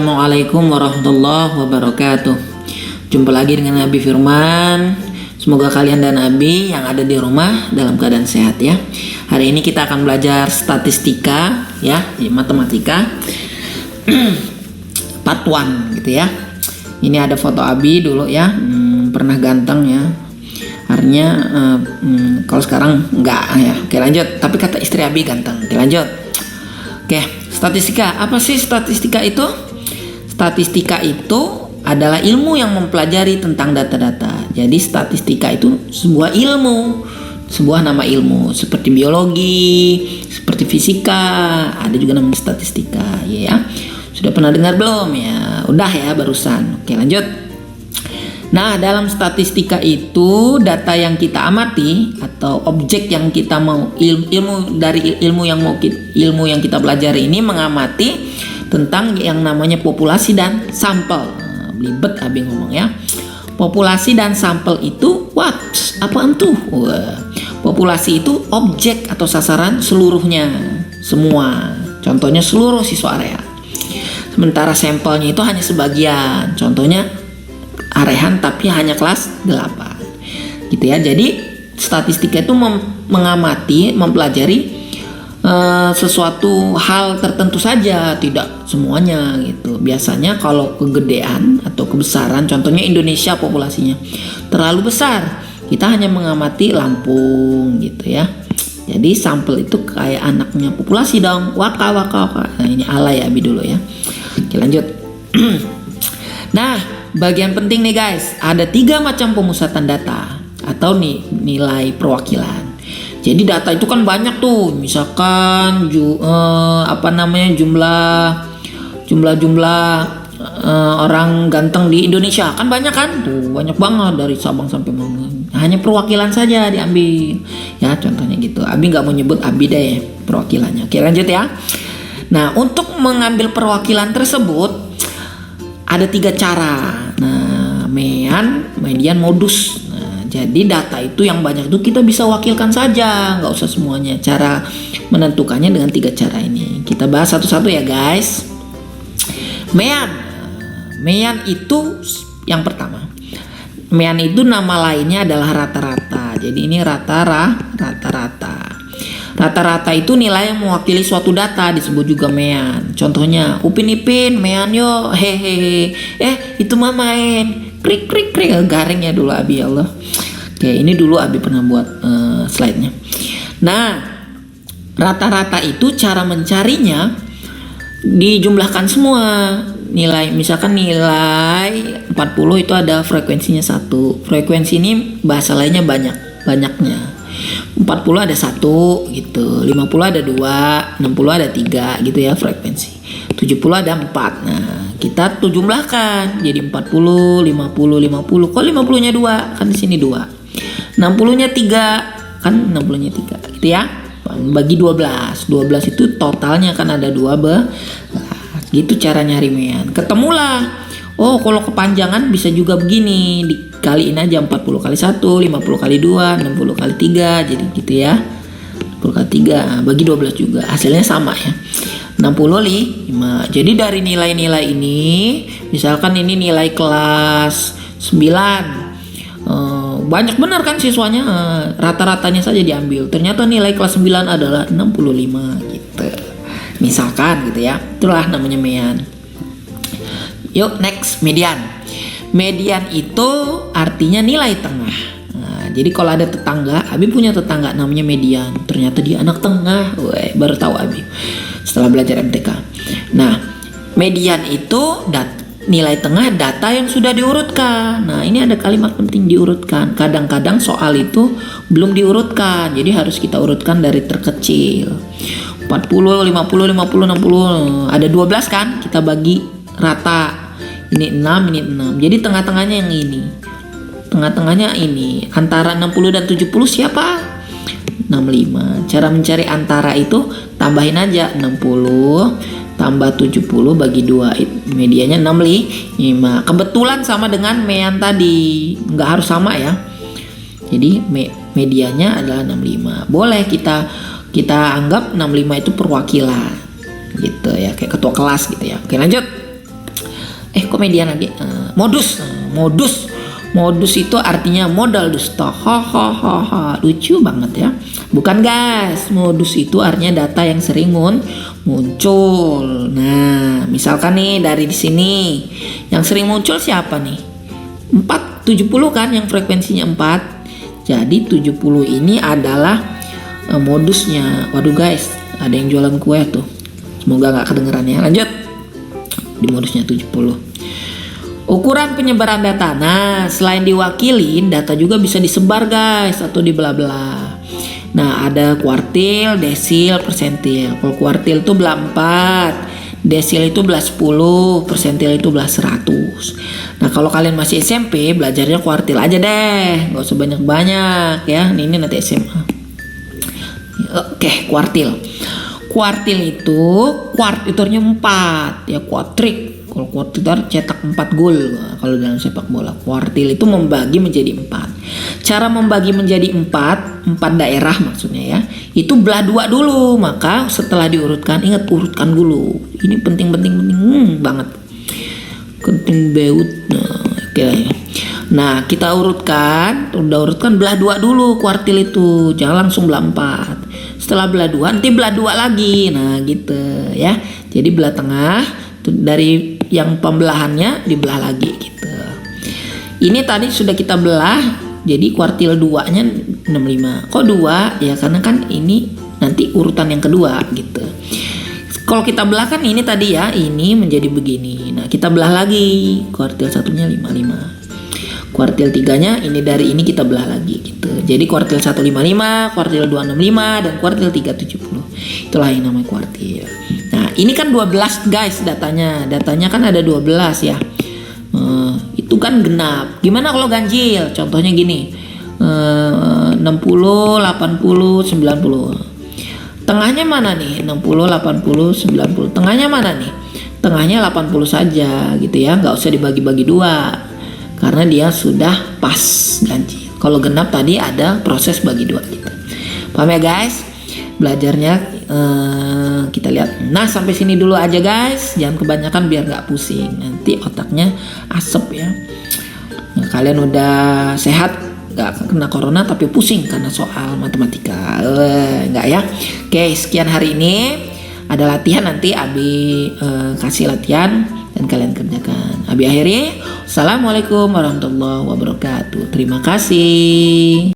Assalamualaikum warahmatullahi wabarakatuh. Jumpa lagi dengan Abi Firman. Semoga kalian dan Abi yang ada di rumah dalam keadaan sehat ya. Hari ini kita akan belajar statistika ya, matematika part 1 gitu ya. Ini ada foto Abi dulu ya, pernah ganteng ya. Artinya kalau sekarang enggak ya. Oke lanjut. Tapi kata istri Abi ganteng. Oke lanjut. Oke, statistika. Apa sih statistika itu? Statistika itu adalah ilmu yang mempelajari tentang data-data. Jadi statistika itu sebuah ilmu, sebuah nama ilmu seperti biologi, seperti fisika, ada juga namanya statistika ya. Sudah pernah dengar belum ya? Udah ya barusan. Oke, lanjut. Nah, dalam statistika itu data yang kita amati atau objek yang kita mau ilmu yang kita pelajari ini mengamati tentang yang namanya populasi dan sampel. Belibet Abi ngomong ya. Populasi dan sampel itu apaan tuh? Populasi itu objek atau sasaran seluruhnya, semua. Contohnya seluruh siswa area. Sementara sampelnya itu hanya sebagian. Contohnya arehan tapi hanya kelas 8 gitu ya. Jadi statistika itu mengamati, mempelajari sesuatu hal tertentu saja, tidak semuanya gitu. Biasanya kalau kegedean atau kebesaran, contohnya Indonesia populasinya terlalu besar, kita hanya mengamati Lampung gitu ya. Jadi sampel itu kayak anaknya populasi dong. Waka. Nah ini alay ya Abi dulu ya. Oke lanjut. Nah, bagian penting nih guys, ada 3 macam pemusatan data atau nilai perwakilan. Jadi data itu kan banyak tuh, misalkan jumlah orang ganteng di Indonesia kan banyak kan, tuh banyak banget dari Sabang sampai Merauke. Hanya perwakilan saja diambil, ya contohnya gitu. Abi nggak mau nyebut Abi deh perwakilannya. Oke lanjut ya. Nah untuk mengambil perwakilan tersebut ada 3 cara. Nah, median, modus. Nah, jadi data itu yang banyak itu kita bisa wakilkan saja, nggak usah semuanya. Cara menentukannya dengan 3 cara ini. Kita bahas satu-satu ya guys. Median itu yang pertama. Median itu nama lainnya adalah rata-rata. Jadi ini rata-rata. Rata-rata itu nilai yang mewakili suatu data, disebut juga median. Contohnya Upin Ipin median yo hehehe. Itu mah main krik garingnya dulu Abi ya Allah. Oke, ini dulu Abi pernah buat slide-nya. Nah, rata-rata itu cara mencarinya dijumlahkan semua. Misalkan nilai 40 itu ada frekuensinya 1. Frekuensi ini bahasa lainnya banyaknya. 40 ada 1 gitu, 50 ada 2, 60 ada 3 gitu ya frekuensi. 70 ada 4. Nah, kita tuh jumlahkan jadi 40, 50. Kok 50-nya 2? Kan di sini 2. 60-nya 3, kan 60-nya 3 gitu ya. Bagi 12. 12 itu totalnya kan ada 12. Gitu cara nyari median. Ketemulah. Oh, kalau kepanjangan bisa juga begini, dikaliin aja 40 kali 1, 50 kali 2, 60 kali 3, jadi gitu ya. 40 kali 3, bagi 12 juga, hasilnya sama ya. 65. Jadi dari nilai-nilai ini, misalkan ini nilai kelas 9. Banyak benar kan siswanya, rata-ratanya saja diambil. Ternyata nilai kelas 9 adalah 65 gitu. Misalkan gitu ya. Itulah namanya median. Yuk next, median. Median itu artinya nilai tengah. Nah, jadi kalau ada tetangga, Abi punya tetangga namanya median. Ternyata dia anak tengah. Baru tahu Abi setelah belajar MTK. Nah, median itu nilai tengah data yang sudah diurutkan. Nah, ini ada kalimat penting diurutkan. Kadang-kadang soal itu belum diurutkan. Jadi harus kita urutkan dari terkecil. 40, 50, 60. Ada 12 kan? Kita bagi rata. Ini 6, ini 6. Jadi tengah-tengahnya yang ini. Tengah-tengahnya ini. Antara 60 dan 70 siapa? 65. Cara mencari antara itu tambahin aja 60 tambah 70 bagi 2. Medianya 65. Kebetulan sama dengan median tadi. Nggak harus sama ya. Jadi medianya adalah 65. Boleh kita anggap 65 itu perwakilan. Gitu ya, kayak ketua kelas gitu ya. Oke, lanjut. komedian lagi. Modus. Modus itu artinya modal dusta. Hahaha, lucu banget ya. Bukan guys, modus itu artinya data yang sering muncul. Nah, misalkan nih dari di sini yang sering muncul siapa nih? 70 kan yang frekuensinya 4. Jadi 70 ini adalah modusnya. Waduh guys, ada yang jualan kue tuh. Semoga nggak kedengeran ya. Lanjut. Di modusnya 70. Ukuran penyebaran data. Nah, selain diwakilin, data juga bisa disebar guys atau dibelah-belah. Nah, ada kuartil, desil, persentil. Kalau kuartil itu belah 4, desil itu belah 10, persentil itu belah 100. Nah, kalau kalian masih SMP, belajarnya kuartil aja deh, nggak usah banyak-banyak ya. Ini nanti SMA. Oke, kuartil. Kuartil itu kuartitornya 4 ya, kuatrik. Kalau kuartitor cetak 4 gol kalau dalam sepak bola. Kuartil itu membagi menjadi 4. Cara membagi menjadi 4 daerah maksudnya ya. Itu belah 2 dulu. Maka setelah diurutkan, ingat urutkan dulu. Ini penting banget. Penting beut. Nah, kita urutkan, belah 2 dulu kuartil itu. Jangan langsung belah 4. Setelah belah 2, nanti belah 2 lagi. Nah, gitu ya. Jadi belah tengah dari yang pembelahannya dibelah lagi gitu. Ini tadi sudah kita belah, jadi kuartil 2-nya 65. Kok 2? Ya karena kan ini nanti urutan yang kedua gitu. Kalau kita belah kan ini tadi ya, ini menjadi begini. Nah, kita belah lagi, kuartil 1-nya 55. Kuartil 3-nya ini dari ini kita belah lagi gitu. Jadi kuartil 1 55, kuartil 2 65, dan kuartil 3 70. Itulah yang namanya kuartil. Nah, ini kan 12 guys datanya. Datanya kan ada 12 ya. Itu kan genap. Gimana kalau ganjil? Contohnya gini. 60, 80, 90. Tengahnya mana nih? 60, 80, 90. Tengahnya mana nih? Tengahnya 80 saja gitu ya. Nggak usah dibagi-bagi 2. Karena dia sudah pas ganjil. Kalau genap tadi ada proses bagi 2 gitu. Paham ya guys? Belajarnya kita lihat. Nah, sampai sini dulu aja guys. Jangan kebanyakan biar nggak pusing. Nanti otaknya asep ya. Nah, kalian udah sehat, nggak kena corona tapi pusing karena soal matematika. Nggak ya? Oke, sekian hari ini. Ada latihan nanti Abi kasih latihan dan kalian kerjakan. Abi akhiri. Assalamualaikum warahmatullahi wabarakatuh. Terima kasih.